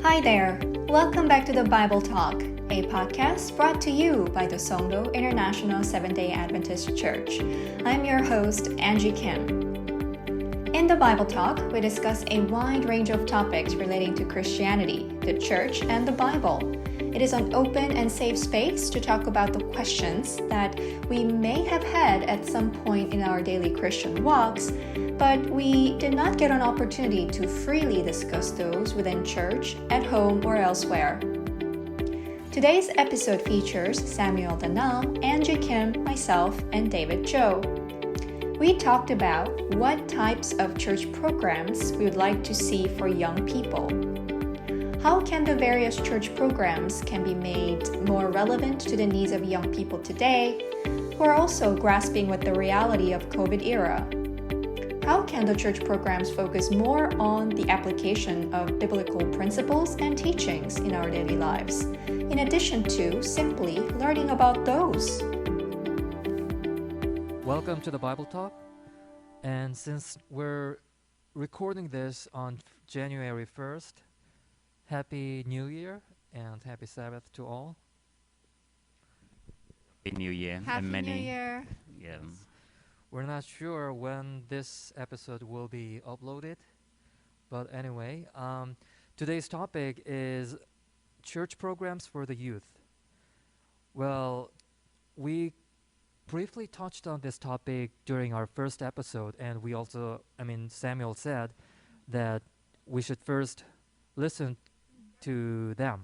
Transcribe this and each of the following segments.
Hi there! Welcome back to the Bible Talk, a podcast brought to you by the Songdo International Seventh-day Adventist Church. I'm your host, Angie Kim. In the Bible Talk, we discuss a wide range of topics relating to Christianity, the church, and the Bible. It is an open and safe space to talk about the questions that we may have had at some point in our daily Christian walks, but we did not get an opportunity to freely discuss those within church, at home, or elsewhere. Today's episode features Samuel Danal, Angie Kim, myself, and David Cho. We talked about what types of church programs we would like to see for young people. How can the various church programs can be made more relevant to the needs of young people today, who are also grasping with the reality of COVID era? How can the church programs focus more on the application of biblical principles and teachings in our daily lives, in addition to simply learning about those? Welcome to the Bible Talk. And since we're recording this on January 1st, Happy New Year and Happy Sabbath to all. Happy New Year. Happy and many, New Year! Yeah. We're not sure when this episode will be uploaded, but anyway, today's topic is church programs for the youth. Well, we briefly touched on this topic during our first episode, and we also, Samuel said that we should first listen to them.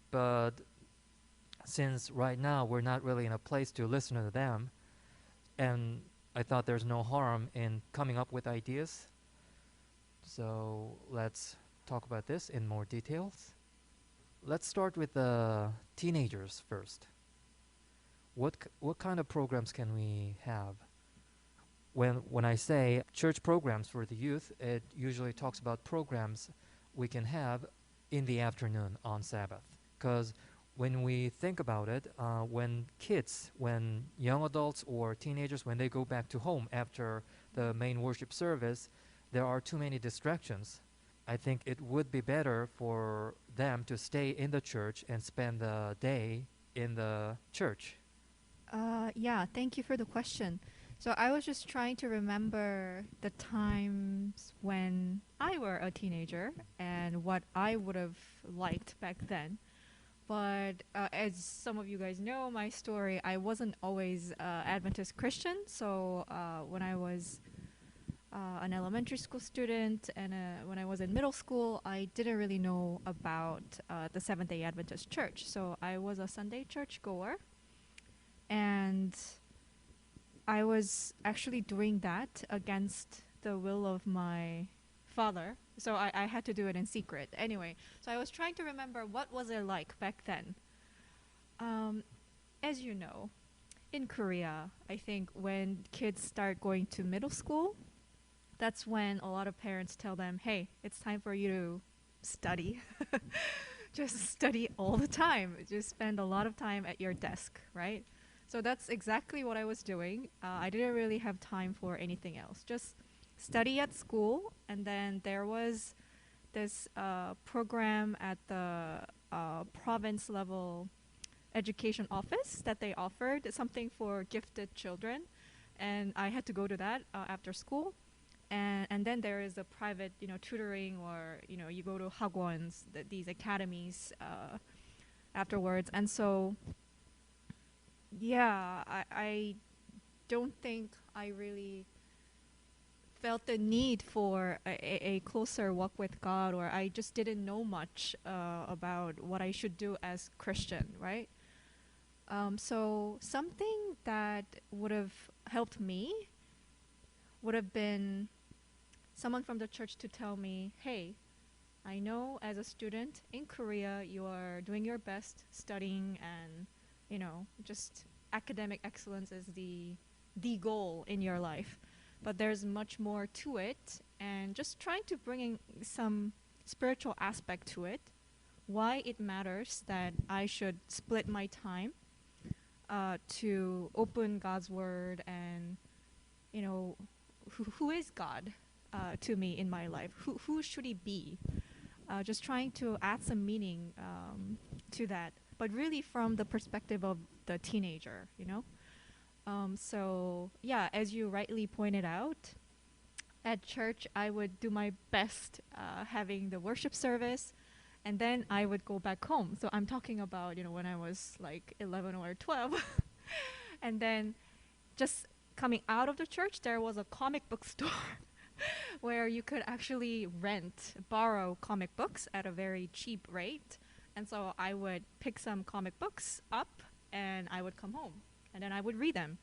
But since right now we're not really in a place to listen to them, and I thought there's no harm in coming up with ideas, so let's talk about this in more details. Let's start with the teenagers first. What kind of programs can we have? When I say church programs for the youth, it usually talks about programs we can have in the afternoon on Sabbath. Because when we think about it, when young adults or teenagers, when they go back to home after the main worship service, there are too many distractions. I think it would be better for them to stay in the church and spend the day in the church. Thank you for the question. So I was just trying to remember the times when I were a teenager and what I would have liked back then. But as some of you guys know my story, I wasn't always Adventist Christian. So when I was an elementary school student and when I was in middle school, I didn't really know about the Seventh-day Adventist Church. So I was a Sunday church goer. And I was actually doing that against the will of my father. So I had to do it in secret. Anyway, so I was trying to remember what was it like back then. As you know, in Korea, I think when kids start going to middle school, that's when a lot of parents tell them, hey, it's time for you to study. Just study all the time. Just spend a lot of time at your desk, right? So that's exactly what I was doing. I didn't really have time for anything else. Just study at school, and then there was this program at the province level education office that they offered, something for gifted children, and I had to go to that after school. And then there is a private, tutoring, or you go to hagwons, these academies afterwards, and so. Yeah, I don't think I really felt the need for a closer walk with God, or I just didn't know much about what I should do as Christian, right? So something that would have helped me would have been someone from the church to tell me, hey, I know as a student in Korea you are doing your best studying and just academic excellence is the goal in your life. But there's much more to it, and just trying to bring in some spiritual aspect to it, why it matters that I should split my time to open God's word and, who is God to me in my life? Who should he be? just trying to add some meaning to that, but really from the perspective of the teenager, you know. So yeah, as you rightly pointed out, at church I would do my best having the worship service, and then I would go back home. So I'm talking about, you know, when I was like 11 or 12. And then just coming out of the church, there was a comic book store where you could actually borrow comic books at a very cheap rate. And so I would pick some comic books up and I would come home and then I would read them.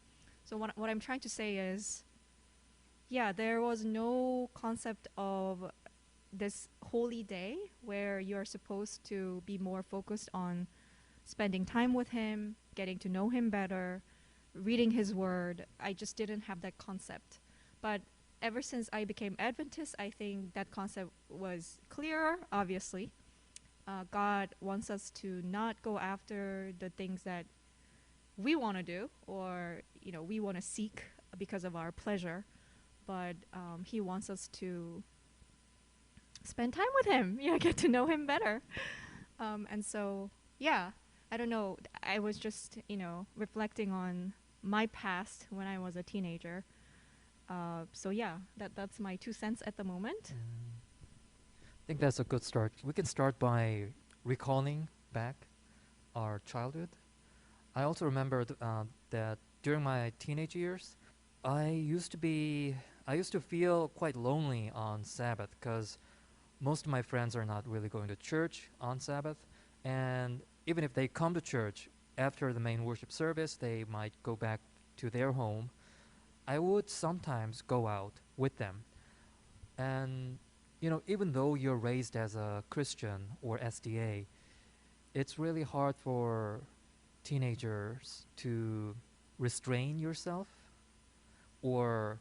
So what I'm trying to say is, yeah, there was no concept of this holy day where you're supposed to be more focused on spending time with him, getting to know him better, reading his word. I just didn't have that concept. But ever since I became Adventist, I think that concept was clearer, obviously. God wants us to not go after the things that we want to do or, you know, we want to seek because of our pleasure, but he wants us to spend time with him, yeah, get to know him better. And so, yeah, I don't know. I was just, you know, reflecting on my past when I was a teenager. So yeah, that's my 2 cents at the moment. I think that's a good start. We can start by recalling back our childhood. I also remember that during my teenage years, I used to be, I used to feel quite lonely on Sabbath because most of my friends are not really going to church on Sabbath, and even if they come to church after the main worship service, they might go back to their home. I would sometimes go out with them. And, you know, even though you're raised as a Christian or SDA, it's really hard for teenagers to restrain yourself or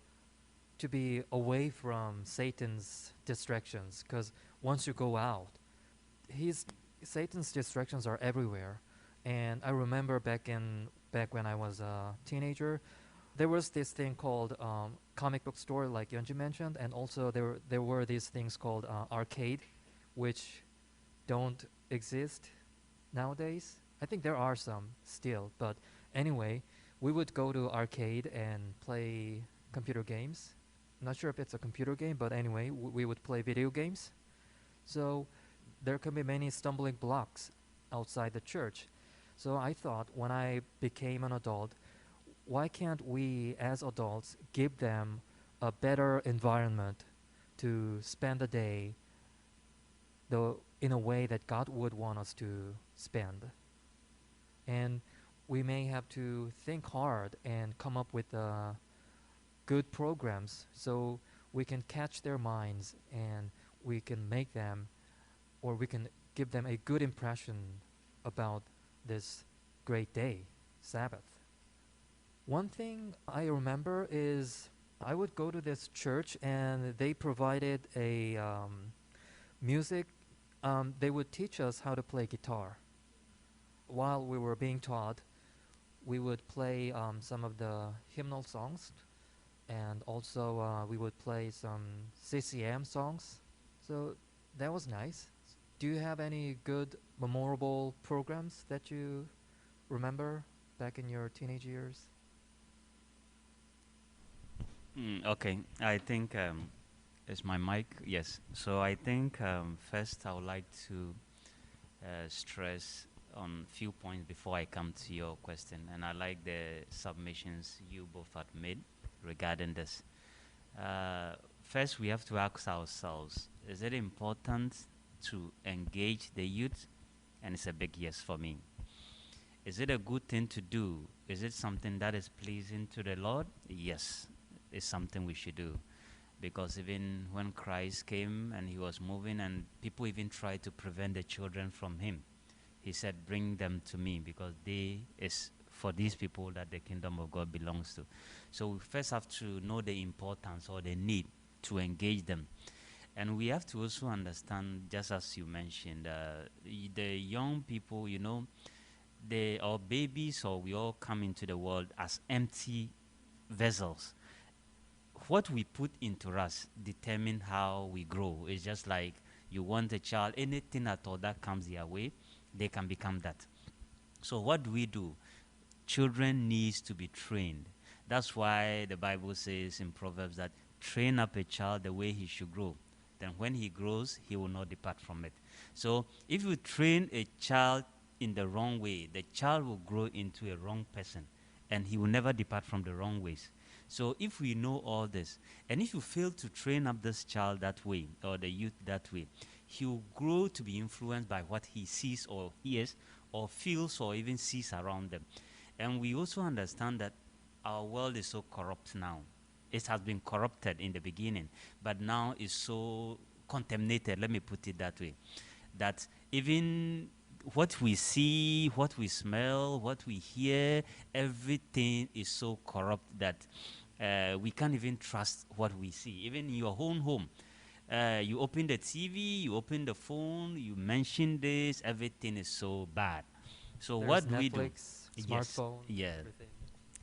to be away from Satan's distractions. Because once you go out, his Satan's distractions are everywhere. And I remember back when I was a teenager, there was this thing called comic book store, like Yunji mentioned, and also there were these things called arcade, which don't exist nowadays. I think there are some still, but anyway, we would go to arcade and play computer games. I'm not sure if it's a computer game, but anyway, we would play video games. So there can be many stumbling blocks outside the church. So I thought when I became an adult, why can't we as adults give them a better environment to spend the day in a way that God would want us to spend? And we may have to think hard and come up with good programs so we can catch their minds and we can make them, or we can give them a good impression about this great day, Sabbath. One thing I remember is I would go to this church and they provided a music. They would teach us how to play guitar. While we were being taught, we would play some of the hymnal songs, and also we would play some CCM songs. So that was nice. Do you have any good memorable programs that you remember back in your teenage years? Okay, I think is my mic. Yes. So I think first I would like to stress on few points before I come to your question, and I like the submissions you both had made regarding this. First, we have to ask ourselves: is it important to engage the youth? And it's a big yes for me. Is it a good thing to do? Is it something that is pleasing to the Lord? Yes, it's something we should do. Because even when Christ came and he was moving, and people even tried to prevent the children from him, he said, bring them to me, because they is for these people that the kingdom of God belongs to. So we first have to know the importance or the need to engage them. And we have to also understand, just as you mentioned, the young people, you know, they are babies, or we all come into the world as empty vessels. What we put into us determine how we grow. It's just like You want a child, anything at all that comes their way, they can become that. So what do we do? Children needs to be trained. That's why the Bible says in Proverbs that train up a child the way he should grow. Then when he grows, he will not depart from it. So if you train a child in the wrong way, the child will grow into a wrong person and he will never depart from the wrong ways. So if we know all this, and if you fail to train up this child that way, or the youth that way, he will grow to be influenced by what he sees or hears or feels or even sees around them. And we also understand that our world is so corrupt now. It has been corrupted in the beginning, but now is so contaminated, let me put it that way, that even what we see, what we smell, what we hear, everything is so corrupt that we can't even trust what we see. Even in your own home, you open the TV, you open the phone, you mention this, everything is so bad. So There's what do we do? Netflix, Yes, smartphone, yeah, everything.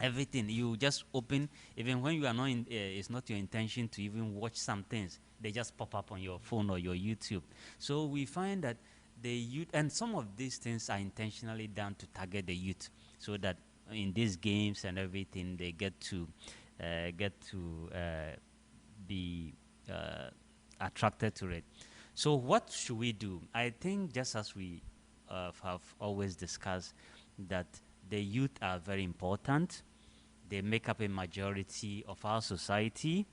everything. You just open, even when you are not in, it's not your intention to even watch some things. They just pop up on your phone or your YouTube. So we find that the youth, and some of these things are intentionally done to target the youth, so that in these games and everything, they get to be attracted to it. So what should we do? I think just as we have always discussed, that the youth are very important. They make up a majority of our society,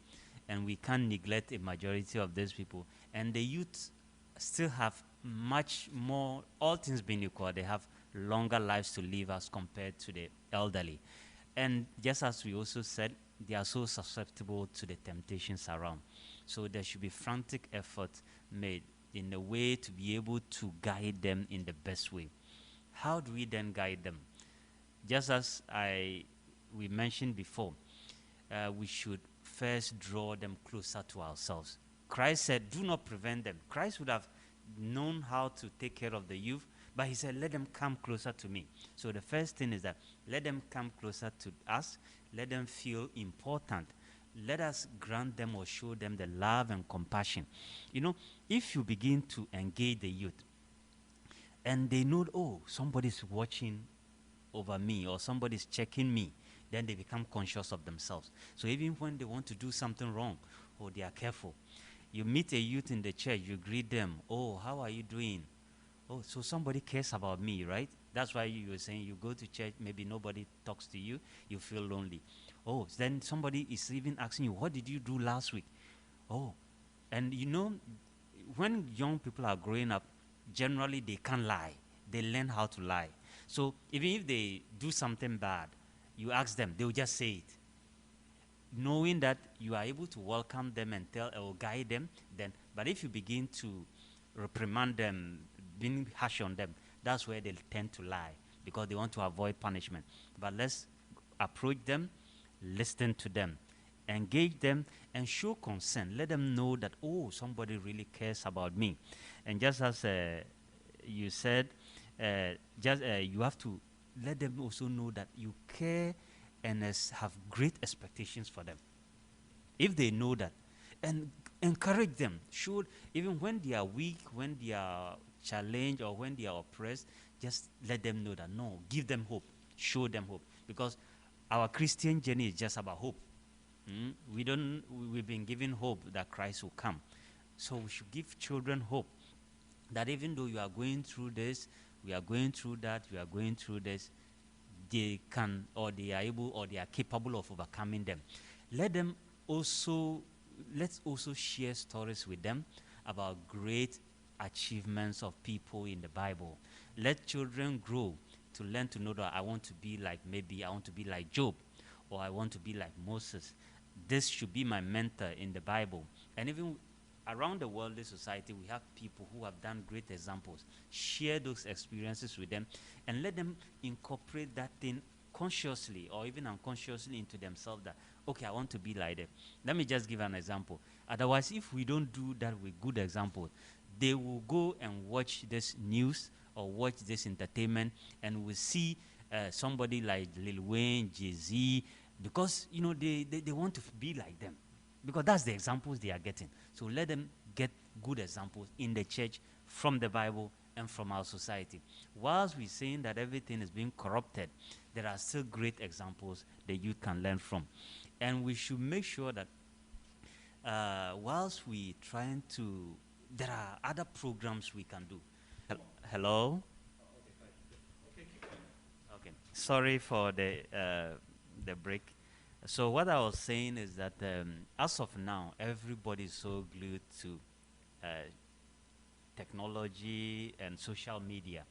and we can't neglect a majority of these people. And the youth still have much more, all things being equal, they have longer lives to live as compared to the elderly. And just as we also said, they are so susceptible to the temptations around. So there should be frantic effort made in a way to be able to guide them in the best way. How do we then guide them? Just as we mentioned before, we should first draw them closer to ourselves. Christ said, do not prevent them. Christ would have known how to take care of the youth, but he said, let them come closer to me. So the first thing is that let them come closer to us, let them feel important. Let us grant them or show them the love and compassion. You know, if you begin to engage the youth and they know, oh, somebody's watching over me or somebody's checking me, then they become conscious of themselves. So even when they want to do something wrong, oh, they are careful. You meet a youth in the church, you greet them, oh, how are you doing? Oh, so somebody cares about me, right? That's why you were saying you go to church, maybe nobody talks to you, you feel lonely. Oh, then somebody is even asking you, what did you do last week? Oh, and you know, when young people are growing up, generally they can't lie. They learn how to lie. So even if they do something bad, you ask them, they'll just say it. Knowing that you are able to welcome them and tell or guide them, then, but if you begin to reprimand them, being harsh on them, that's where they tend to lie because they want to avoid punishment. But let's approach them, listen to them, engage them, and show concern. Let them know that, oh, somebody really cares about me. And just as you said, you have to let them also know that you care and have great expectations for them. If they know that, and encourage them, should, even when they are weak, when they are challenged, or when they are oppressed, just let them know that, no, give them hope, show them hope, because our Christian journey is just about hope. We've been given hope that Christ will come. So we should give children hope that even though you are going through this, we are going through that, we are going through this, they can, or they are able, or they are capable of overcoming them. Let's also share stories with them about great achievements of people in the Bible. Let children grow to learn to know that I want to be like, maybe I want to be like Job, or I want to be like Moses. This should be my mentor in the Bible. And even around the worldly society, we have people who have done great examples. Share those experiences with them and let them incorporate that thing consciously or even unconsciously into themselves, that, okay, I want to be like them. Let me just give an example. Otherwise, if we don't do that with good examples, they will go and watch this news or watch this entertainment and will see somebody like Lil Wayne, Jay-Z, because, they want to be like them, because that's the examples they are getting. So let them get good examples in the church, from the Bible, and from our society. Whilst we're saying that everything is being corrupted, there are still great examples the youth can learn from. And we should make sure that whilst we trying to, there are other programs we can do. Hello? Okay. Sorry for the break. So what I was saying is that as of now, everybody is so glued to uh, technology and social media.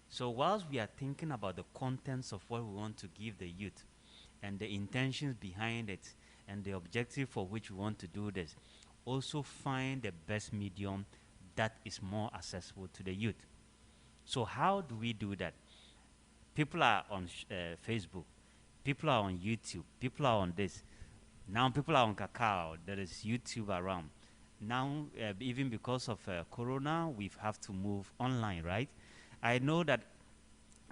So whilst we are thinking about the contents of what we want to give the youth and the intentions behind it and the objective for which we want to do this, also find the best medium that is more accessible to the youth. So how do we do that? People are on Facebook, people are on YouTube, people are on this. Now people are on Kakao, there is YouTube around. Now, even because of Corona, we have to move online, right? I know that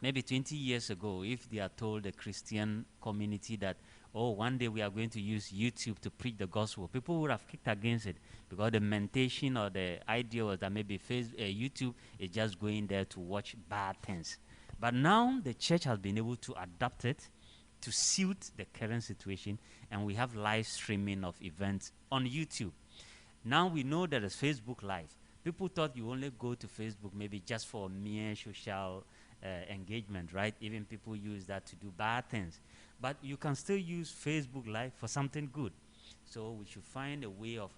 maybe 20 years ago, if they had told the Christian community that, oh, one day we are going to use YouTube to preach the gospel, people would have kicked against it because the mentation or the idea was that maybe YouTube is just going there to watch bad things. But now the church has been able to adapt it to suit the current situation, and we have live streaming of events on YouTube. Now we know there is Facebook Live. People thought you only go to Facebook maybe just for mere social engagement, right? Even people use that to do bad things. But you can still use Facebook Live for something good. So we should find a way of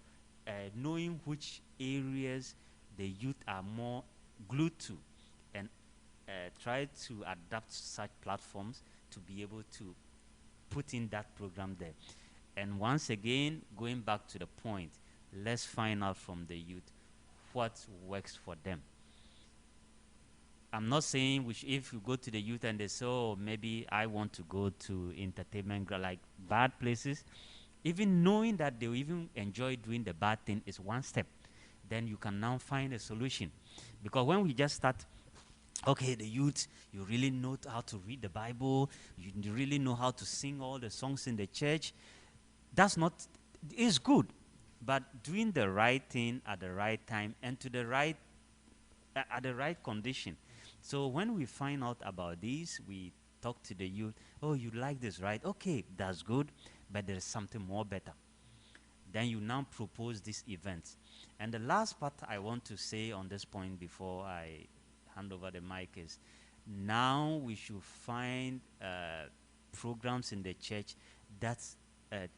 knowing which areas the youth are more glued to and try to adapt such platforms to be able to put in that program there. And once again, going back to the point, let's find out from the youth what works for them. I'm not saying if you go to the youth and they say, oh, maybe I want to go to entertainment, like bad places, even knowing that they even enjoy doing the bad thing is one step. Then you can now find a solution. Because when we just start, okay, the youth, you really know how to read the Bible, you really know how to sing all the songs in the church, that's not, it's good. But doing the right thing at the right time and to the right, at the right condition. So when we find out about this, we talk to the youth, oh, you like this, right? Okay, that's good, but there is something more better. Then you now propose this event. And the last part I want to say on this point before I hand over the mic is, now we should find programs in the church that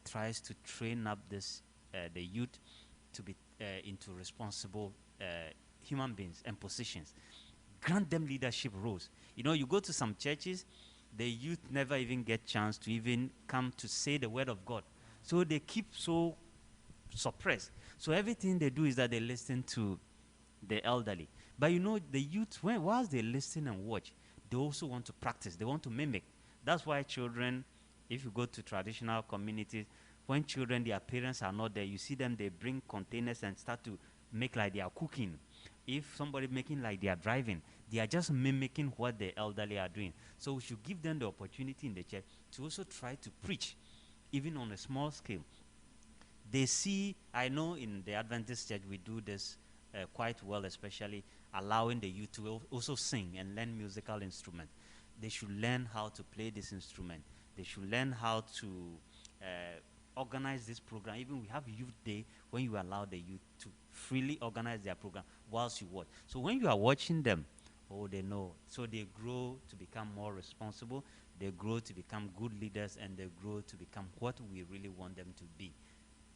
tries to train up the youth to be into responsible human beings and positions. Grant them leadership roles. You know, you go to some churches, the youth never even get chance to even come to say the word of God. So they keep so suppressed. So everything they do is that they listen to the elderly. But you know, the youth, whilst they listen and watch, they also want to practice. They want to mimic. That's why children, if you go to traditional communities, when children, their parents are not there, you see them, they bring containers and start to make like they are cooking. If somebody making like they are driving, they are just mimicking what the elderly are doing. So we should give them the opportunity in the church to also try to preach, even on a small scale. They see, I know in the Adventist church we do this quite well, especially allowing the youth to also sing and learn musical instruments. They should learn how to play this instrument. They should learn how to organize this program. Even we have youth day when you allow the youth to freely organize their program whilst you watch. So when you are watching them, oh, they know. So they grow to become more responsible. They grow to become good leaders, and they grow to become what we really want them to be.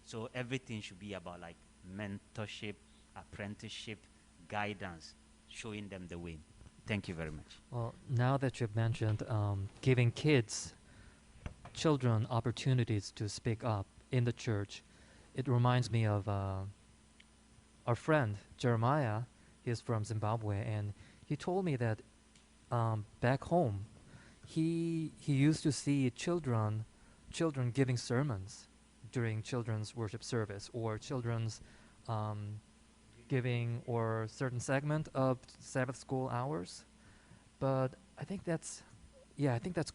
So everything should be about like mentorship, apprenticeship, guidance, showing them the way. Thank you very much. Well, now that you've mentioned giving children opportunities to speak up in the church, it reminds me of our friend Jeremiah. He's from Zimbabwe, and he told me that back home, he used to see children giving sermons during children's worship service, or children's giving or certain segment of Sabbath school hours. But I think that's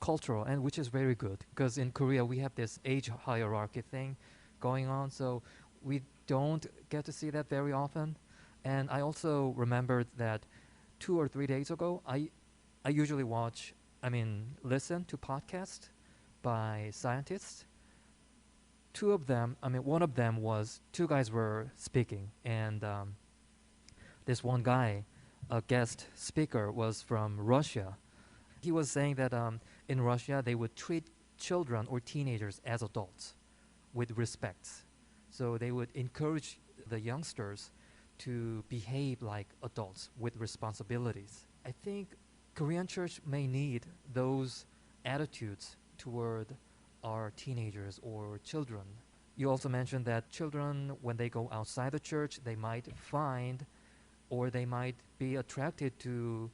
cultural, and which is very good, because in Korea we have this age hierarchy thing going on. So we don't get to see that very often. And I also remembered that 2 or 3 days ago, I usually listen to podcasts by scientists. Two of them, one of them was two guys were speaking, and this one guy, a guest speaker, was from Russia. He was saying that in Russia they would treat children or teenagers as adults with respect. So they would encourage the youngsters to behave like adults with responsibilities. I think Korean church may need those attitudes toward our teenagers or children. You also mentioned that children, when they go outside the church, they might find or they might be attracted to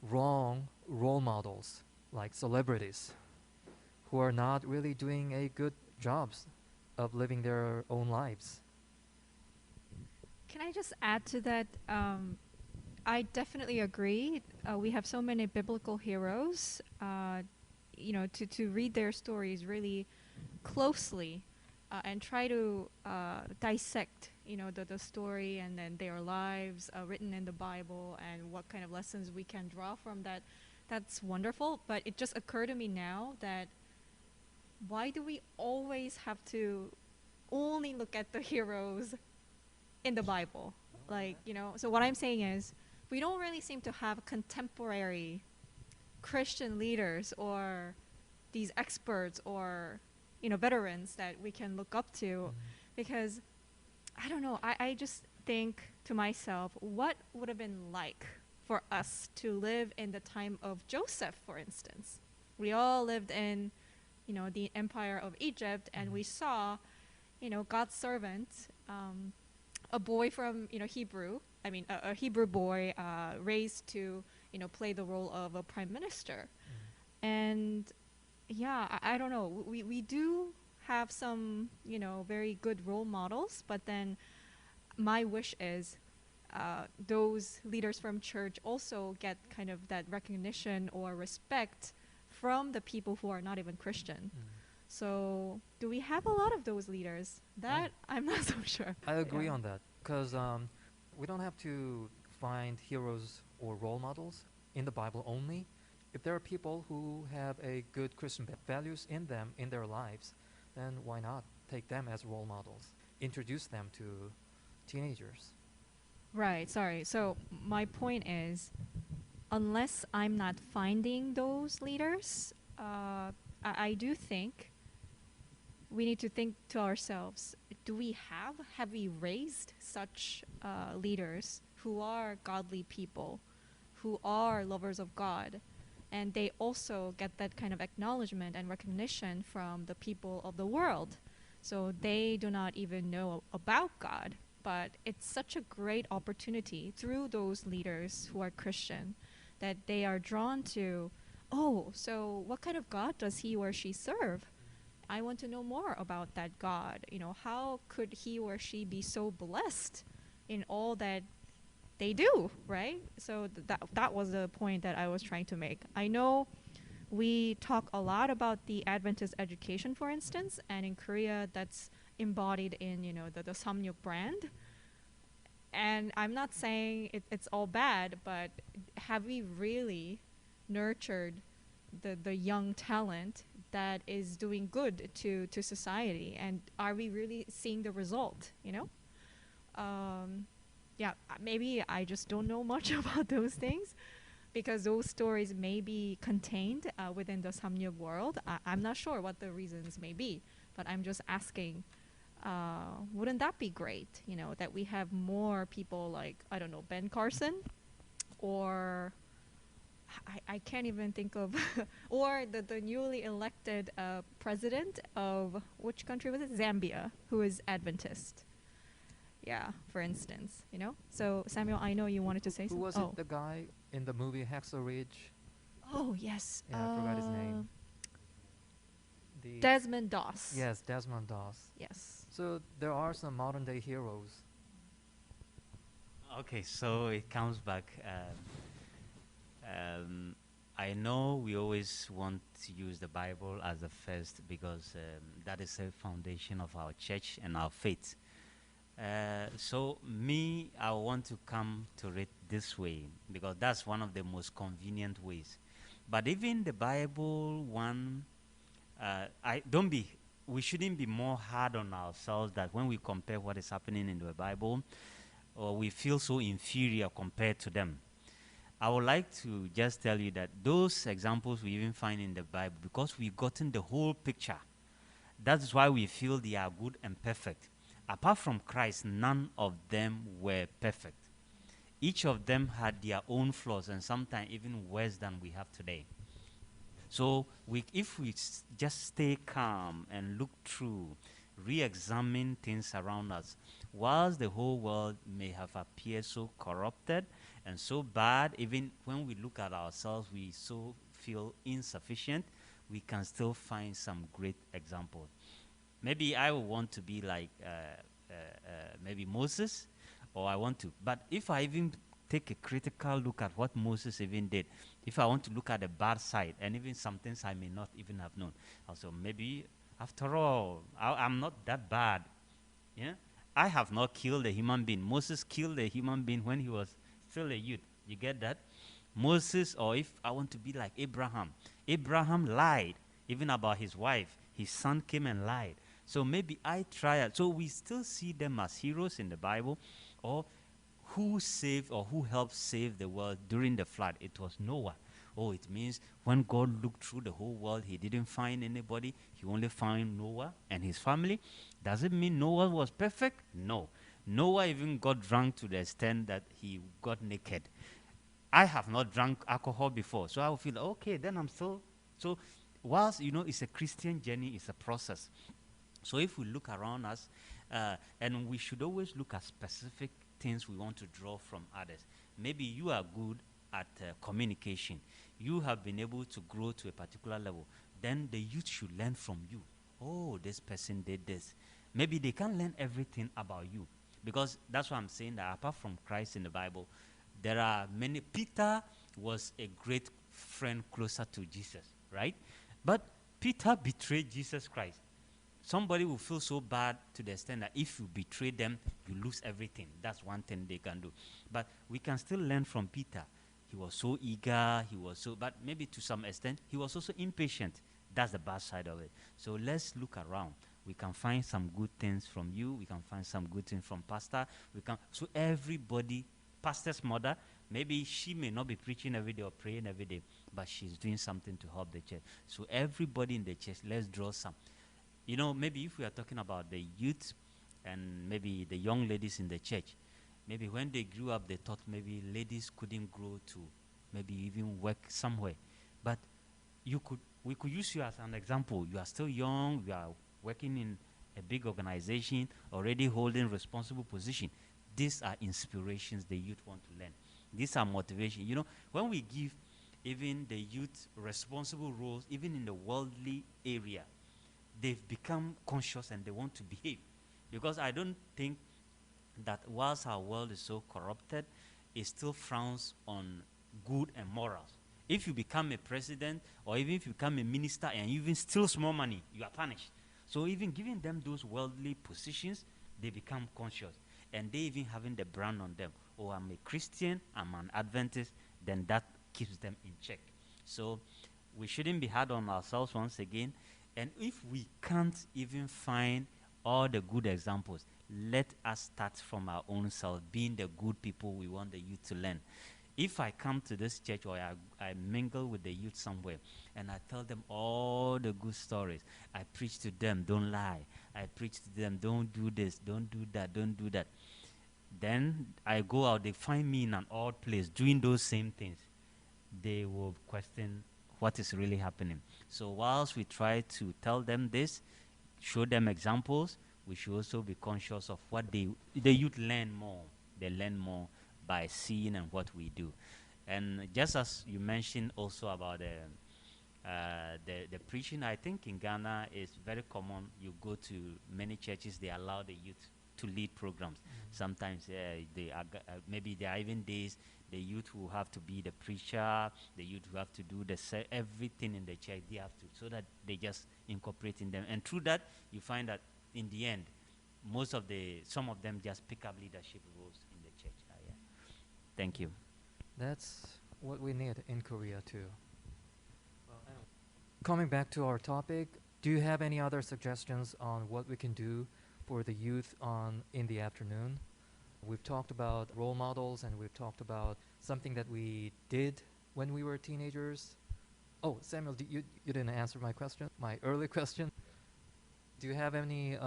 wrong role models like celebrities who are not really doing a good jobs of living their own lives. Can I just add to that? I definitely agree. We have so many biblical heroes. To read their stories really closely and try to dissect, the story and then their lives written in the Bible and what kind of lessons we can draw from that. That's wonderful. But it just occurred to me now that why do we always have to only look at the heroes in the Bible? So what I'm saying is we don't really seem to have contemporary Christian leaders or these experts or, veterans that we can look up to because I don't know. I just think to myself, what would have been like for us to live in the time of Joseph, for instance? We all lived in, the empire of Egypt, and we saw, God's servant, a boy from, Hebrew. A Hebrew boy raised to, play the role of a prime minister. And yeah, I don't know. We do have some, very good role models, but then my wish is those leaders from church also get kind of that recognition or respect from the people who are not even Christian. So do we have a lot of those leaders? That I'm not so sure. I agree Yeah. on that because we don't have to find heroes or role models in the Bible only. If there are people who have a good Christian values in them in their lives, then why not take them as role models? Introduce them to teenagers. Right, sorry. So my point is, unless I'm not finding those leaders, I do think we need to think to ourselves, have we raised such leaders who are godly people, who are lovers of God, and they also get that kind of acknowledgement and recognition from the people of the world. So they do not even know about God, but it's such a great opportunity through those leaders who are Christian that they are drawn to, oh, so what kind of God does he or she serve? I want to know more about that God. How could he or she be so blessed in all that they do, right? So that was the point that I was trying to make. I know we talk a lot about the Adventist education, for instance, and in Korea that's embodied in, the Samyuk brand. And I'm not saying it's all bad, but have we really nurtured the young talent that is doing good to society? And are we really seeing the result, yeah, maybe I just don't know much about those things because those stories may be contained within the Samyuk world. I'm not sure what the reasons may be, but I'm just asking, wouldn't that be great, that we have more people like, I don't know, Ben Carson or I can't even think of, or the newly elected president of, which country was it? Zambia, who is Adventist. Yeah, for instance, So Samuel, I know you wanted to say Who something. was it? The guy in the movie Hacksaw Ridge? Oh, yes. Yeah, I forgot his name. Desmond Doss. Yes, Desmond Doss. Yes. So there are some modern day heroes. Okay, so it comes back. I know we always want to use the Bible as the first because that is the foundation of our church and our faith. So me, I want to come to it this way because that's one of the most convenient ways. But even the Bible one, I don't be. We shouldn't be more hard on ourselves that when we compare what is happening in the Bible, or we feel so inferior compared to them. I would like to just tell you that those examples we even find in the Bible, because we've gotten the whole picture, that's why we feel they are good and perfect. Apart from Christ, none of them were perfect. Each of them had their own flaws and sometimes even worse than we have today. So if we just stay calm and look through, re-examine things around us, whilst the whole world may have appeared so corrupted and so bad, even when we look at ourselves, we so feel insufficient, we can still find some great examples. Maybe I would want to be like maybe Moses, or I want to. But if I even take a critical look at what Moses even did, if I want to look at the bad side, and even some things I may not even have known, also maybe after all, I'm not that bad. Yeah, I have not killed a human being. Moses killed a human being when he was still a youth. You get that? Moses, or if I want to be like Abraham, Abraham lied even about his wife. His son came and lied. So maybe I try it. So we still see them as heroes in the Bible, or who saved or who helped save the world during the flood. It was Noah. Oh, it means when God looked through the whole world, he didn't find anybody. He only found Noah and his family. Does it mean Noah was perfect? No. Noah even got drunk to the extent that he got naked. I have not drunk alcohol before, so I will feel okay. Then I'm still so. Whilst it's a Christian journey, it's a process. So if we look around us, and we should always look at specific things we want to draw from others. Maybe you are good at communication. You have been able to grow to a particular level. Then the youth should learn from you. Oh, this person did this. Maybe they can't learn everything about you. Because that's why I'm saying that apart from Christ in the Bible, there are many. Peter was a great friend closer to Jesus, right? But Peter betrayed Jesus Christ. Somebody will feel so bad to the extent that if you betray them, you lose everything. That's one thing they can do. But we can still learn from Peter. He was so eager, but maybe to some extent, he was also impatient. That's the bad side of it. So let's look around. We can find some good things from you. We can find some good things from pastor. So everybody, pastor's mother, maybe she may not be preaching every day or praying every day, but she's doing something to help the church. So everybody in the church, let's draw some. Maybe if we are talking about the youth and maybe the young ladies in the church, maybe when they grew up, they thought maybe ladies couldn't grow to maybe even work somewhere. But we could use you as an example. You are still young, you are working in a big organization, already holding responsible position. These are inspirations the youth want to learn. These are motivation. When we give even the youth responsible roles, even in the worldly area, they've become conscious and they want to behave. Because I don't think that whilst our world is so corrupted, it still frowns on good and morals. If you become a president or even if you become a minister and you even steal small money, you are punished. So even giving them those worldly positions, they become conscious. And they even having the brand on them. Oh, I'm a Christian, I'm an Adventist, then that keeps them in check. So we shouldn't be hard on ourselves once again. And if we can't even find all the good examples, let us start from our own self, being the good people we want the youth to learn. If I come to this church or I mingle with the youth somewhere and I tell them all the good stories, I preach to them, don't lie. I preach to them, don't do this, don't do that, don't do that. Then I go out, they find me in an odd place doing those same things. They will question what is really happening. So whilst we try to tell them this, show them examples, we should also be conscious of what the youth learn more. They learn more by seeing and what we do. And just as you mentioned also about the preaching, I think in Ghana it's very common. You go to many churches, they allow the youth to lead programs. Sometimes maybe there are even days the youth will have to be the preacher, the youth will have to do everything in the church. They have to, so that they just incorporate in them. And through that, you find that in the end, some of them just pick up leadership roles in the church. Yeah. Thank you. That's what we need in Korea too. Well, anyway, coming back to our topic, do you have any other suggestions on what we can do for the youth on in the afternoon? We've talked about role models and we've talked about something that we did when we were teenagers. Oh, Samuel, you didn't answer my question, my early question. Do you have any,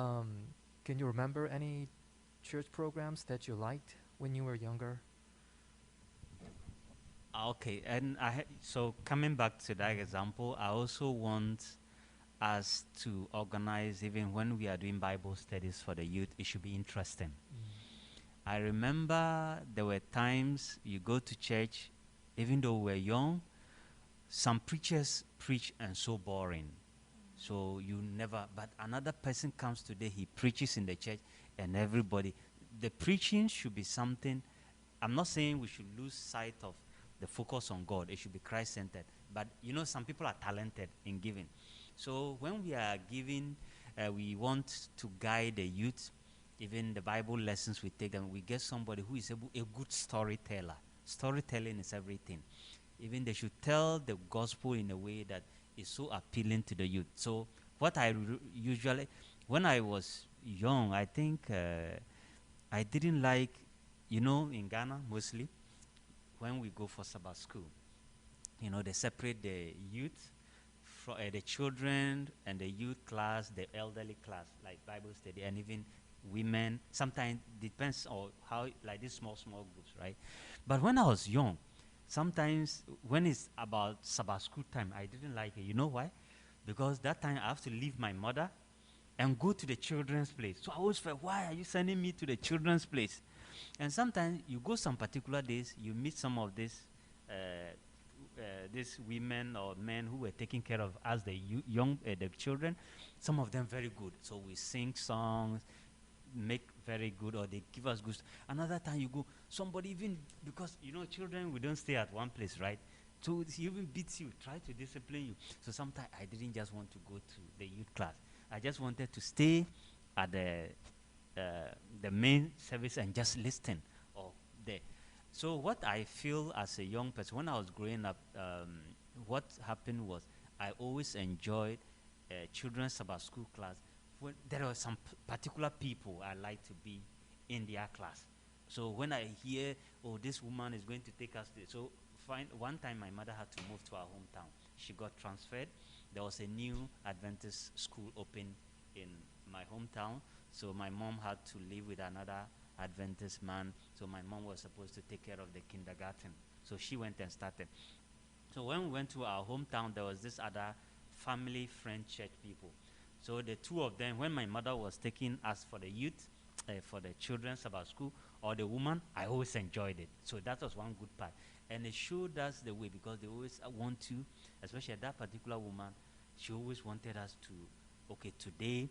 can you remember any church programs that you liked when you were younger? Okay, and so coming back to that example, I also want us to organize, even when we are doing Bible studies for the youth, it should be interesting. I remember there were times you go to church, even though we're young, some preachers preach and so boring. So you never, but another person comes today, he preaches in the church, and everybody, the preaching should be something. I'm not saying we should lose sight of the focus on God. It should be Christ centered. But you know, some people are talented in giving. So when we are giving, we want to guide the youth. Even the Bible lessons we take, and we get somebody who is a good storyteller. Storytelling is everything. Even they should tell the gospel in a way that is so appealing to the youth. So what I usually, when I was young, I think I didn't like, you know, in Ghana mostly, when we go for Sabbath school, you know, they separate the youth, the children and the youth class, the elderly class, like Bible study, and even women. Sometimes depends on how, like these small groups, right? But when I was young, sometimes when it's about Sabbath school time, I didn't like it. You know why? Because that time I have to leave my mother and go to the children's place. So I always felt, why are you sending me to the children's place? And sometimes you go some particular days, you meet some of these women or men who were taking care of us, the young, the children. Some of them very good. So we sing songs, make very good, or they give us good. Another time you go, somebody even, because you know children, we don't stay at one place, right? So he even beats you, try to discipline you. So sometimes I didn't just want to go to the youth class. I just wanted to stay at the main service and just listen or there. So what I feel as a young person, when I was growing up, what happened was I always enjoyed children's Sabbath school class. When there are some particular people I like to be in their class. So when I hear, oh, this woman is going to take us there. So one time my mother had to move to our hometown. She got transferred. There was a new Adventist school open in my hometown. So my mom had to live with another Adventist man. So my mom was supposed to take care of the kindergarten. So she went and started. So when we went to our hometown, there was this other family friend church people. So the two of them, when my mother was taking us for the youth, for the children's Sabbath school, or the woman, I always enjoyed it. So that was one good part. And it showed us the way, because they always want to, especially that particular woman, she always wanted us to, okay, today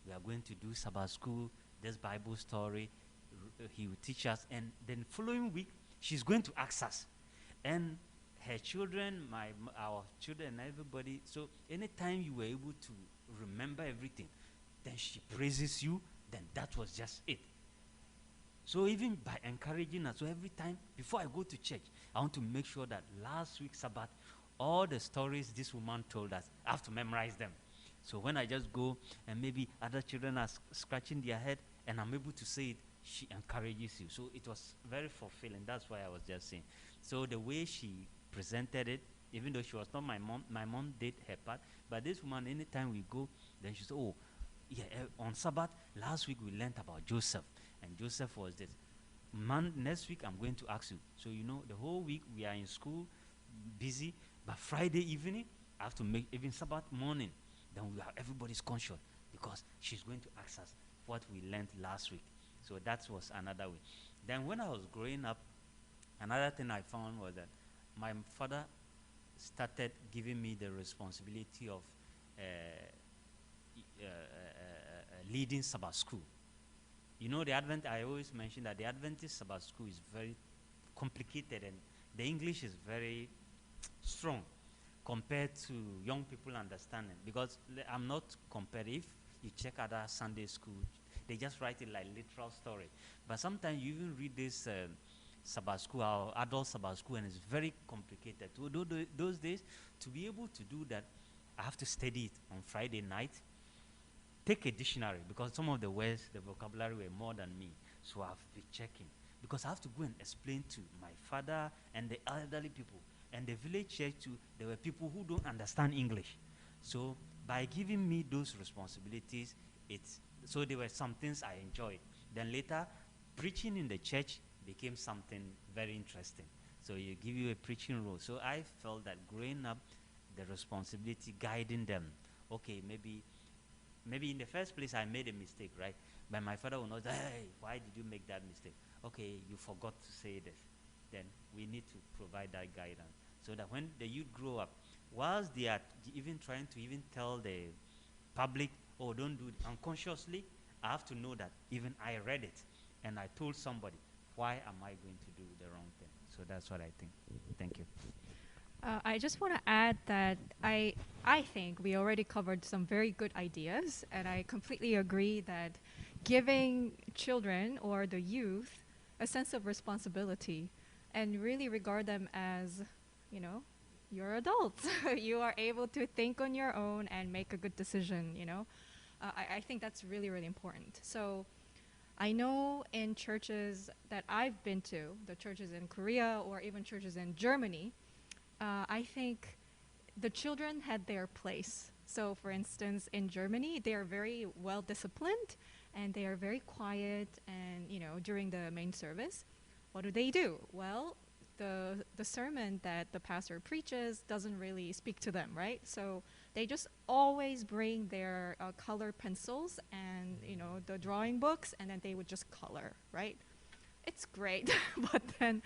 we are going to do Sabbath school, this Bible story, he will teach us, and then following week, she's going to ask us. And her children, our children, and everybody, so anytime you were able to remember everything, then she praises you, then that was just it. So even by encouraging us, so every time, before I go to church, I want to make sure that last week's Sabbath, all the stories this woman told us, I have to memorize them. So when I just go and maybe other children are scratching their head and I'm able to say it, she encourages you. So it was very fulfilling. That's why I was just saying. So the way she presented it, even though she was not my mom did her part, but this woman, anytime we go, then she said, oh, yeah, on Sabbath, last week we learned about Joseph, and Joseph was this. Next week I'm going to ask you. So, you know, the whole week we are in school, busy, but Friday evening, I have to make, even Sabbath morning, then everybody's conscious, because she's going to ask us what we learned last week. So that was another way. Then when I was growing up, another thing I found was that my father started giving me the responsibility of leading Sabbath school. You know, I always mention that the Adventist Sabbath school is very complicated, and the English is very strong compared to young people understanding. Because I'm not comparing. If you check other Sunday school They just write it like literal story. But sometimes you even read this Sabbath school, our adult Sabbath school, and it's very complicated. Those days, to be able to do that, I have to study it on Friday night, take a dictionary, because some of the words, the vocabulary were more than me. So I have to be checking, because I have to go and explain to my father and the elderly people. And the village church too, there were people who don't understand English. So by giving me those responsibilities, so there were some things I enjoyed. Then later, preaching in the church became something very interesting. So you give you a preaching role. So I felt that growing up, the responsibility guiding them. Okay, maybe in the first place I made a mistake, right? But my father will not say, hey, why did you make that mistake? Okay, you forgot to say this. Then we need to provide that guidance so that when the youth grow up, whilst they are even trying to even tell the public, oh, don't do it, unconsciously, I have to know that even I read it and I told somebody, why am I going to do the wrong thing? So that's what I think. Thank you. I just want to add that I think we already covered some very good ideas, and I completely agree that giving children or the youth a sense of responsibility and really regard them as, you're adults. You are able to think on your own and make a good decision, I think that's really, really important. So I know in churches that I've been to, the churches in Korea or even churches in Germany, I think the children had their place. So, for instance, in Germany, they are very well disciplined and they are very quiet. And during the main service, what do? Well, the sermon that the pastor preaches doesn't really speak to them, right? So they just always bring their color pencils and the drawing books, and then they would just color, right? It's great, but then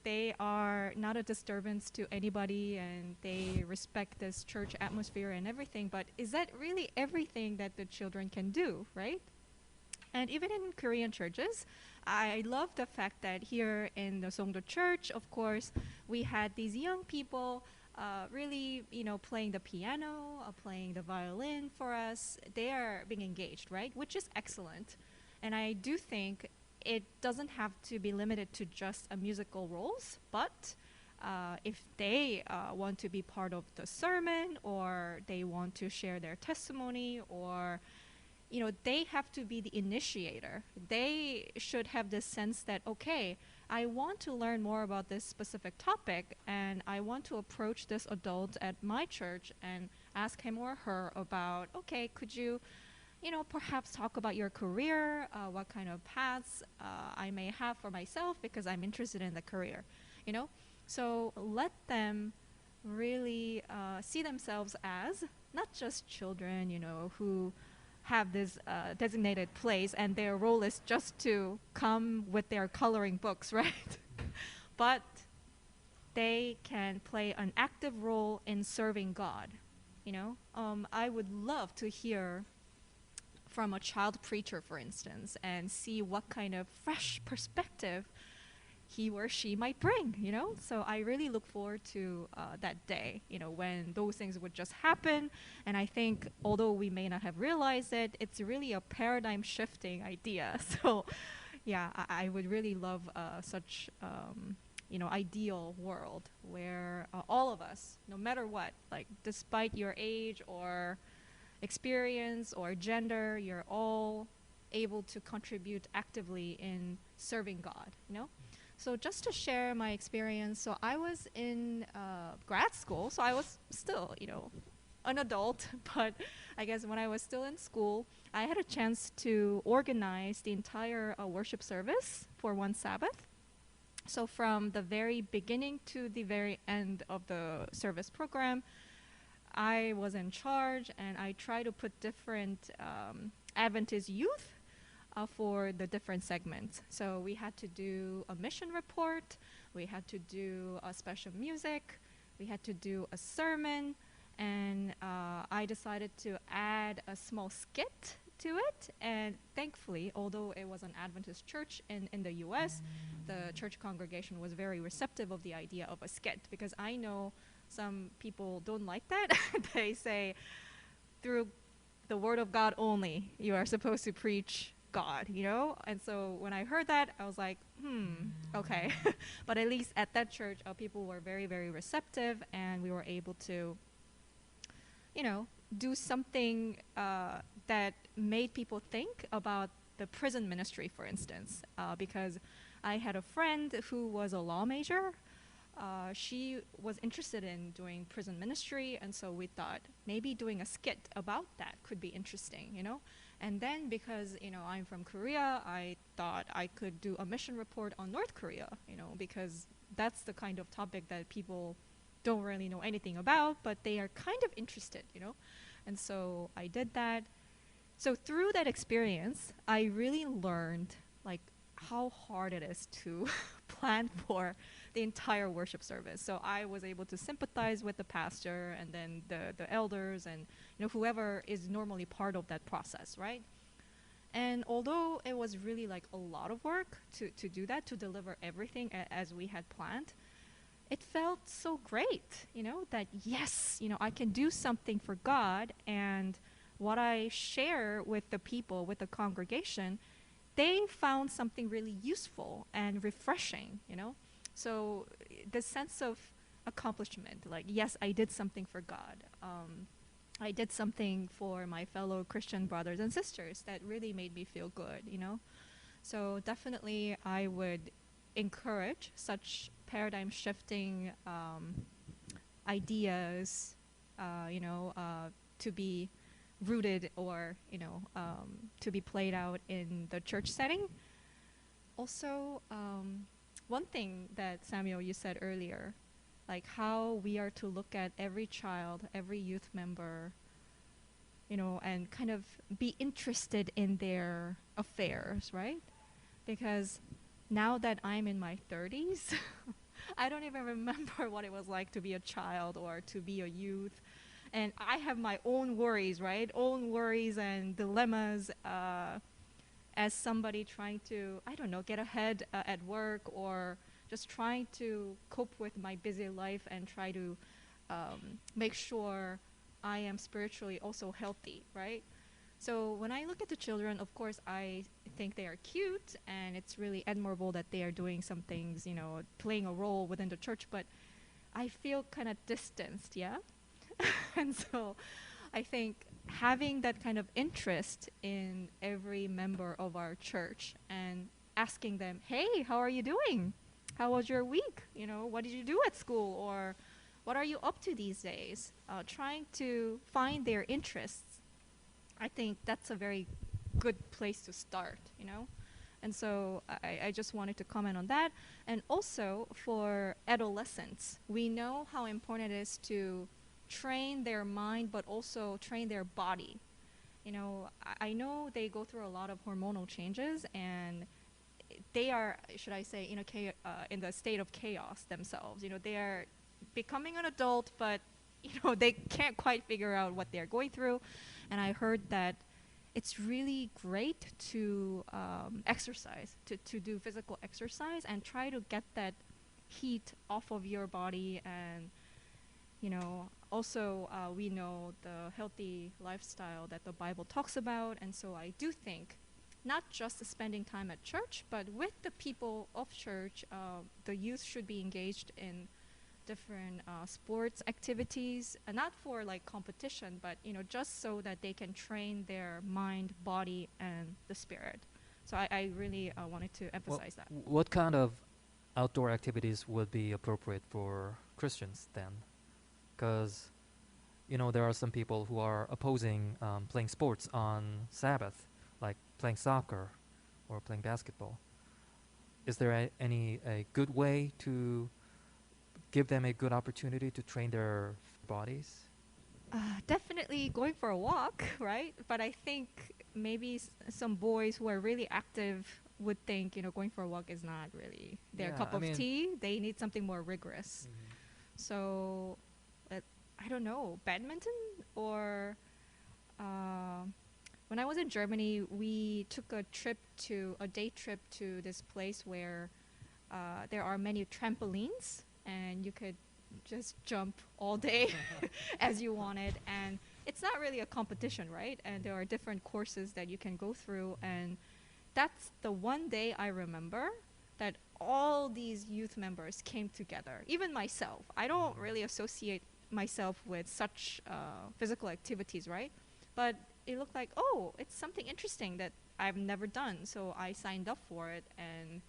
they are not a disturbance to anybody and they respect this church atmosphere and everything, but is that really everything that the children can do, right? And even in Korean churches, I love the fact that here in the Songdo Church, of course, we had these young people really, playing the piano, playing the violin for us. They are being engaged, right? Which is excellent. And I do think it doesn't have to be limited to just a musical roles, but if they want to be part of the sermon or they want to share their testimony or they have to be the initiator. They should have this sense that, okay, I want to learn more about this specific topic and I want to approach this adult at my church and ask him or her about, okay, could you perhaps talk about your career, what kind of paths I may have for myself because I'm interested in the career, So let them really see themselves as not just children, who have this designated place and their role is just to come with their coloring books, right? But they can play an active role in serving God, I would love to hear from a child preacher, for instance, and see what kind of fresh perspective he or she might bring, So I really look forward to that day, when those things would just happen. And I think, although we may not have realized it, it's really a paradigm shifting idea. So, yeah, I would really love such, ideal world where all of us, no matter what, like despite your age or experience or gender, you're all able to contribute actively in serving God, So just to share my experience, so I was in grad school, so I was still, an adult, but I guess when I was still in school, I had a chance to organize the entire worship service for one Sabbath. So from the very beginning to the very end of the service program, I was in charge, and I try to put different Adventist youth for the different segments. So we had to do a mission report, we had to do a special music, we had to do a sermon, and I decided to add a small skit to it. And thankfully, although it was an Adventist church in the US, the church congregation was very receptive of the idea of a skit, because I know some people don't like that. They say through the word of God only. You are supposed to preach God, you know? And so when I heard that, I was like, okay. But at least at that church, people were very, very receptive, and we were able to, you know, do something that made people think about the prison ministry, for instance, because I had a friend who was a law major. She was interested in doing prison ministry, and so we thought maybe doing a skit about that could be interesting, you know? And then because, you know, I'm from Korea, I thought I could do a mission report on North Korea, you know, because that's the kind of topic that people don't really know anything about, but they are kind of interested, you know? And so I did that. So through that experience, I really learned like how hard it is to plan for the entire worship service. So I was able to sympathize with the pastor and then the elders and, you know, whoever is normally part of that process, right? And although it was really like a lot of work to do that, to deliver everything as we had planned, it felt so great, you know, that yes, you know, I can do something for God, and what I share with the people, with the congregation, they found something really useful and refreshing, you know. So the sense of accomplishment, like, yes, I did something for God. I did something for my fellow Christian brothers and sisters that really made me feel good, you know. So definitely I would encourage such paradigm shifting ideas, you know, to be rooted or, you know, to be played out in the church setting. Also, one thing that Samuel, you said earlier, like how we are to look at every child, every youth member, you know, and kind of be interested in their affairs, right? Because now that I'm in my 30s, I don't even remember what it was like to be a child or to be a youth. And I have my own worries, right? Own worries and dilemmas as somebody trying to, I don't know, get ahead at work, or just trying to cope with my busy life and try to make sure I am spiritually also healthy, right? So when I look at the children, of course, I think they are cute, and it's really admirable that they are doing some things, you know, playing a role within the church, but I feel kind of distanced, yeah? And so I think having that kind of interest in every member of our church and asking them, hey, how are you doing? How was your week? You know, what did you do at school? Or what are you up to these days? Trying to find their interests. I think that's a very good place to start, you know? And so I just wanted to comment on that. And also for adolescents, we know how important it is to train their mind, but also train their body. You know, I know they go through a lot of hormonal changes, and they are, should I say, in the state of chaos themselves. You know, they are becoming an adult, but you know, they can't quite figure out what they're going through. And I heard that it's really great to exercise, to do physical exercise and try to get that heat off of your body. And you know, also we know the healthy lifestyle that the Bible talks about. And so I do think not just spending time at church, but with the people of church, the youth should be engaged in different sports activities, not for like competition, but you know, just so that they can train their mind, body, and the spirit. So I really wanted to emphasize that. What kind of outdoor activities would be appropriate for Christians then? Because, you know, there are some people who are opposing playing sports on Sabbath, like playing soccer or playing basketball. Is there a good way to give them a good opportunity to train their bodies? Definitely going for a walk, right? But I think maybe some boys who are really active would think, you know, going for a walk is not really their cup of tea. They need something more rigorous. Mm-hmm. So, I don't know, badminton or when I was in Germany, we took a day trip to this place where there are many trampolines, and you could just jump all day as you wanted. And it's not really a competition, right? And there are different courses that you can go through, and that's the one day I remember that all these youth members came together. Even myself, I don't really associate myself with such physical activities, right? But it looked like, oh, it's something interesting that I've never done. So I signed up for it, and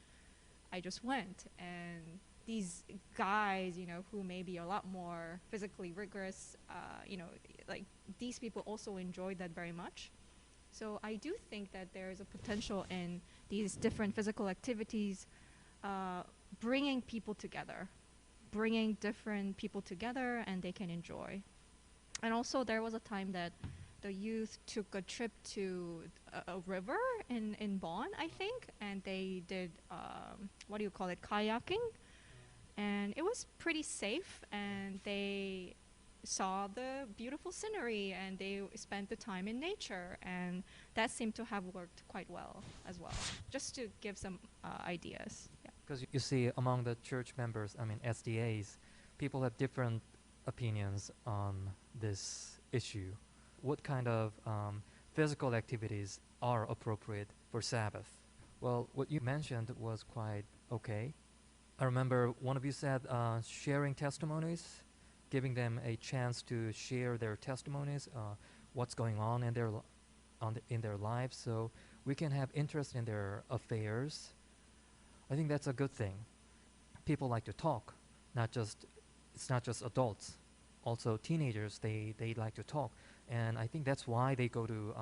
I just went. And these guys, who may be a lot more physically rigorous, like these people also enjoyed that very much. So I do think that there is a potential in these different physical activities bringing people together, bringing different people together, and they can enjoy. And also, there was a time that the youth took a trip to a river in Bonn, I think, and they did, what do you call it, kayaking. And it was pretty safe, and they saw the beautiful scenery, and they spent the time in nature, and that seemed to have worked quite well as well, just to give some ideas. Yeah. Because you see, among the church members, I mean SDAs, people have different opinions on this issue. What kind of physical activities are appropriate for Sabbath? Well, what you mentioned was quite okay. I remember one of you said sharing testimonies, giving them a chance to share their testimonies, what's going on in in their lives, so we can have interest in their affairs. I think that's a good thing. People like to talk, it's not just adults. Also teenagers, they like to talk. And I think that's why they go to,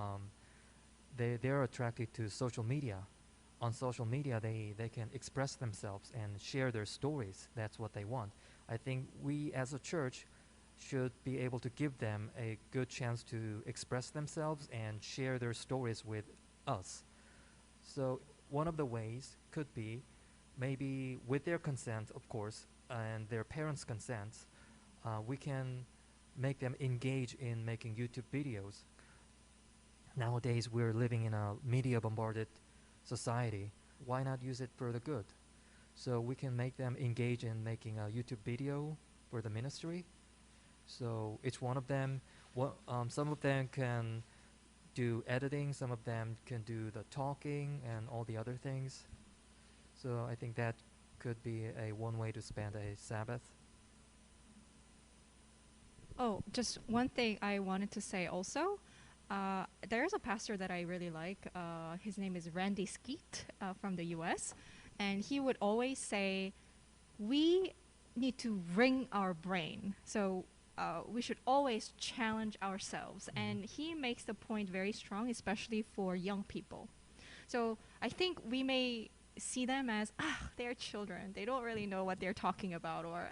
they're attracted to social media. On social media, they can express themselves and share their stories. That's what they want. I think we as a church should be able to give them a good chance to express themselves and share their stories with us. So one of the ways could be maybe with their consent, of course, and their parents' consent, we can make them engage in making YouTube videos. Nowadays, we're living in a media-bombarded society. Why not use it for the good? So we can make them engage in making a YouTube video for the ministry. So each one of them, some of them can do editing, some of them can do the talking and all the other things. So I think that could be one way to spend a Sabbath. Oh, just one thing I wanted to say also. There's a pastor that I really like. His name is Randy Skeet from the US. And he would always say, we need to wring our brain. So we should always challenge ourselves. And he makes the point very strong, especially for young people. So I think we may see them as, they're children. They don't really know what they're talking about, or,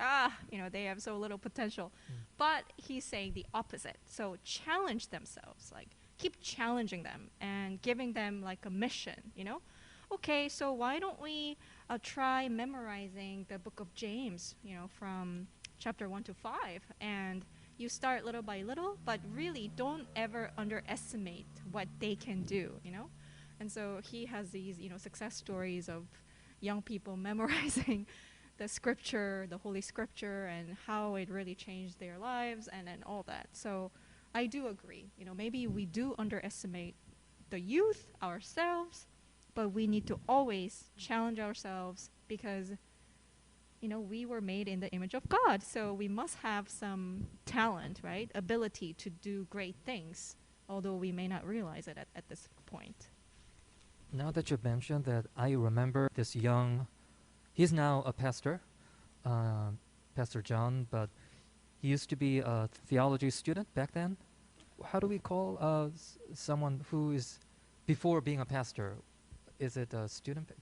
they have so little potential. But he's saying the opposite. So challenge themselves, like keep challenging them and giving them like a mission, Okay, so why don't we try memorizing the book of James, from chapter 1 to 5, and you start little by little, but really don't ever underestimate what they can do, And so he has these, success stories of young people memorizing the scripture, the Holy Scripture, and how it really changed their lives and all that. So I do agree. Maybe we do underestimate the youth ourselves, but we need to always challenge ourselves because, we were made in the image of God. So we must have some talent, right? Ability to do great things, although we may not realize it at this point. Now that you mentioned that, I remember this he's now a pastor, Pastor John, but he used to be a theology student back then. How do we call someone who is before being a pastor? Is it a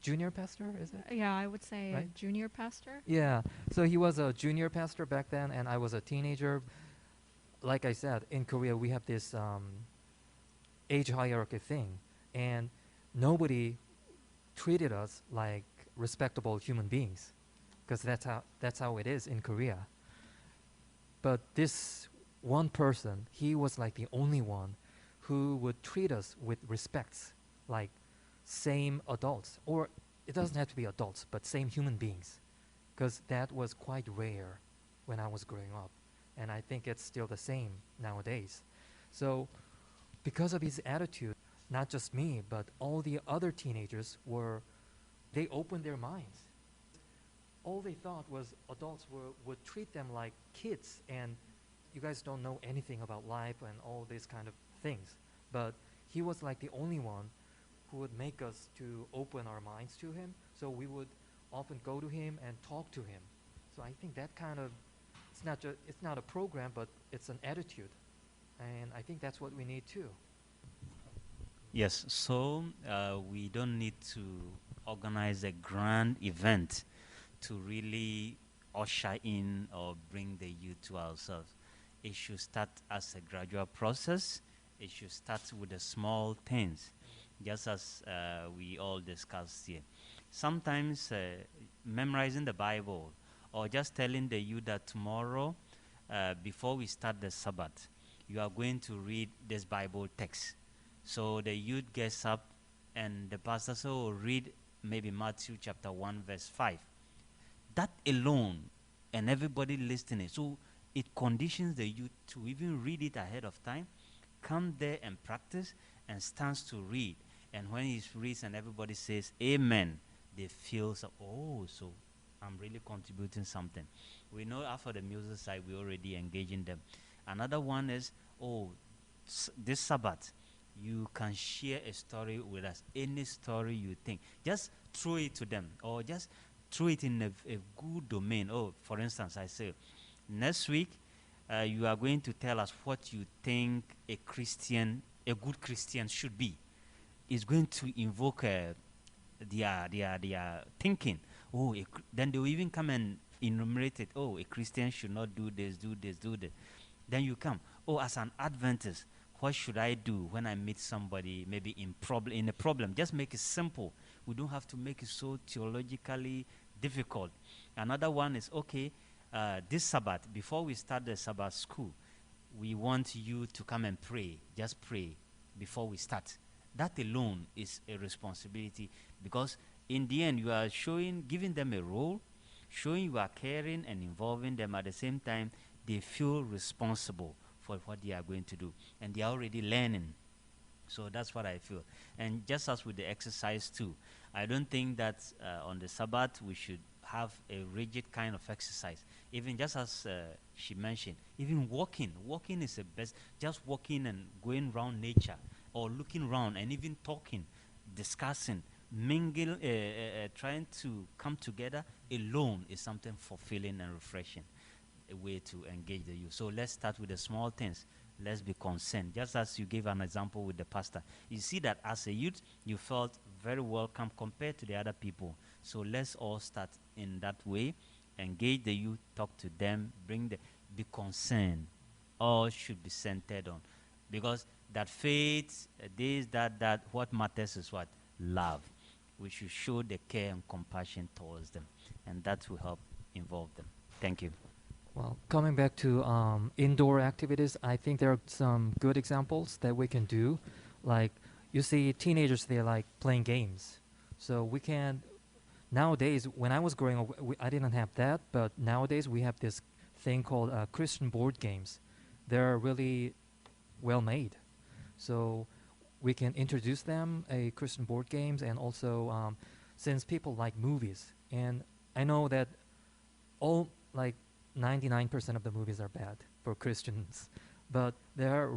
junior pastor, is it? Yeah, I would say right? a junior pastor. Yeah, so he was a junior pastor back then, and I was a teenager. Like I said, in Korea, we have this age hierarchy thing, and nobody treated us like respectable human beings, because that's how it is in Korea. But this one person, he was like the only one who would treat us with respect, like same adults, or it doesn't have to be adults, but same human beings, because that was quite rare when I was growing up, and I think it's still the same nowadays. So because of his attitude, not just me, but all the other teenagers they opened their minds. All they thought was adults would treat them like kids, and you guys don't know anything about life and all these kind of things. But he was like the only one who would make us to open our minds to him. So we would often go to him and talk to him. So I think that kind of it's not a program, but it's an attitude, and I think that's what we need too. Yes, so we don't need to organize a grand event to really usher in or bring the youth to ourselves. It should start as a gradual process. It should start with the small things, just as we all discussed here. Sometimes memorizing the Bible or just telling the youth that tomorrow, before we start the Sabbath, you are going to read this Bible text. So the youth gets up and the pastor says, oh, read maybe Matthew chapter 1 verse 5. That alone and everybody listening, so it conditions the youth to even read it ahead of time, come there and practice, and stands to read. And when he reads and everybody says amen, they feel so, oh, so I'm really contributing something. We know after the music side, we already engaging them. Another one is, oh, this Sabbath, you can share a story with us, any story you think. Just throw it to them, or just throw it in a good domain. Oh, for instance, I say, next week, you are going to tell us what you think a good Christian should be. It's going to invoke their thinking. Oh, then they will even come and enumerate it. Oh, a Christian should not do this, do this, do this. Then you come. Oh, as an Adventist, what should I do when I meet somebody maybe in a problem? Just make it simple. We don't have to make it so theologically difficult. Another one is, okay, this Sabbath, before we start the Sabbath school, we want you to come and pray. Just pray before we start. That alone is a responsibility, because in the end, you are giving them a role, showing you are caring and involving them. At the same time, they feel responsible for what they are going to do, and they are already learning. So that's what I feel. And just as with the exercise too, I don't think that on the Sabbath we should have a rigid kind of exercise. Even just as she mentioned, even walking is the best. Just walking and going around nature, or looking around and even talking, discussing, mingle, trying to come together alone is something fulfilling and refreshing, a way to engage the youth. So let's start with the small things. Let's be concerned. Just as you gave an example with the pastor, you see that as a youth, you felt very welcome compared to the other people. So let's all start in that way. Engage the youth, talk to them, be concerned. All should be centered on, because that faith, this, that, what matters is what? Love. We should show the care and compassion towards them, and that will help involve them. Thank you. Well, coming back to indoor activities, I think there are some good examples that we can do. Like, you see teenagers, they like playing games. So we can, nowadays, when I was growing up, I didn't have that, but nowadays we have this thing called Christian board games. They're really well made. So we can introduce them a Christian board games, and also since people like movies, and I know that all, like, 99% of the movies are bad for Christians, but there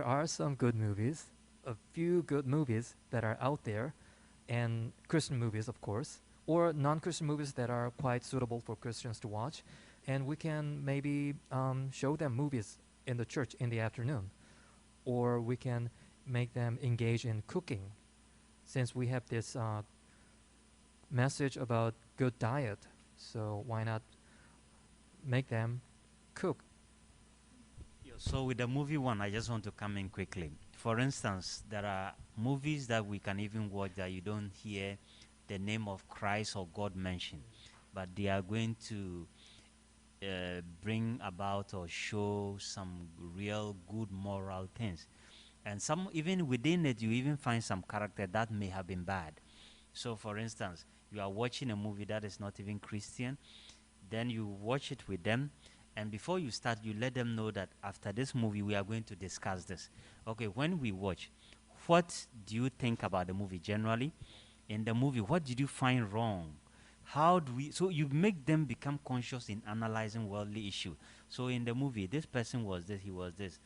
are some good movies, a few good movies that are out there, and Christian movies, of course, or non-Christian movies that are quite suitable for Christians to watch, and we can maybe show them movies in the church in the afternoon, or we can make them engage in cooking, since we have this message about good diet. So why not make them cook? Yeah, so with the movie one, I just want to come in quickly. For instance, there are movies that we can even watch that you don't hear the name of Christ or God mentioned, but they are going to bring about or show some real good moral things. And some, even within it, you even find some character that may have been bad. So for instance, you are watching a movie that is not even Christian, then you watch it with them, And before you start, you let them know that after this movie, we are going to discuss this. Okay, when we watch, what do you think about the movie generally? In the movie, what did you find wrong? How do we, so you make them become conscious in analyzing worldly issue. So in the movie, this person was this, he was this.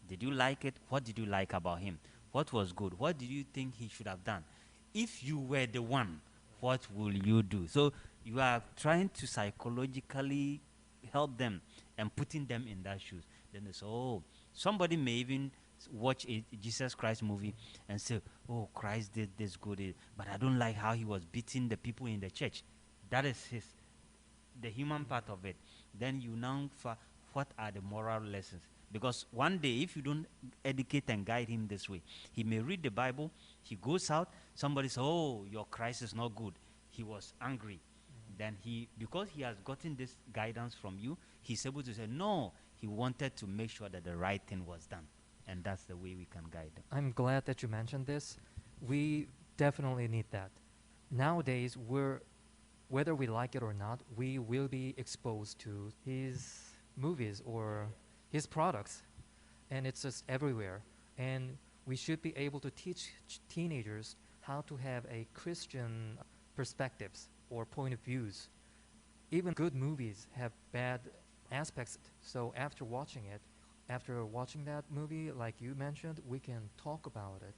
Did you like it? What did you like about him? What was good? What did you think he should have done? If you were the one, what will you do? So you are trying to psychologically help them and putting them in that shoes. Then they say, oh, somebody may even watch a Jesus Christ movie and say, oh, Christ did this good, but I don't like how he was beating the people in the church. That is the human part of it. Then you now, what are the moral lessons? Because one day, if you don't educate and guide him this way, he may read the Bible, he goes out, somebody says, oh, your Christ is not good. He was angry. Then because he has gotten this guidance from you, he's able to say, no, he wanted to make sure that the right thing was done. And that's the way we can guide them. I'm glad that you mentioned this. We definitely need that. Nowadays, whether we like it or not, we will be exposed to his movies or his products, and it's just everywhere. And we should be able to teach teenagers how to have a Christian perspectives or point of views. Even good movies have bad aspects. So after watching that movie, like you mentioned, we can talk about it.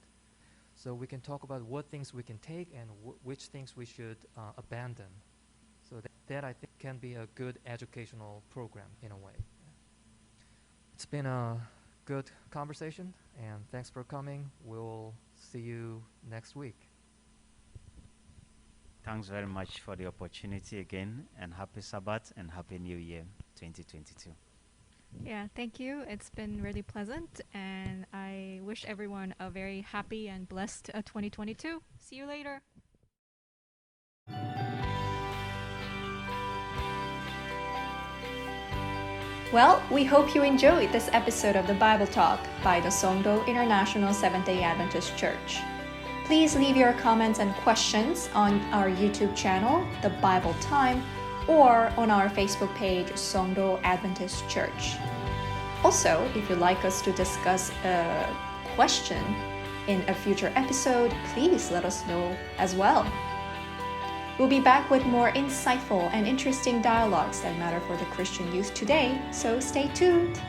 So we can talk about what things we can take and which things we should abandon. So that I think can be a good educational program in a way. It's been a good conversation, and thanks for coming. We'll see you next week. Thanks very much for the opportunity again, and happy Sabbath and happy New Year 2022. Yeah, thank you. It's been really pleasant, and I wish everyone a very happy and blessed 2022. See you later. Well, we hope you enjoyed this episode of the Bible Talk by the Songdo International Seventh-day Adventist Church. Please leave your comments and questions on our YouTube channel, The Bible Time, or on our Facebook page, Songdo Adventist Church. Also, if you'd like us to discuss a question in a future episode, please let us know as well. We'll be back with more insightful and interesting dialogues that matter for the Christian youth today, so stay tuned.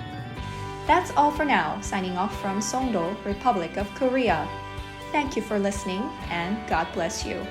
That's all for now, signing off from Songdo, Republic of Korea. Thank you for listening, and God bless you.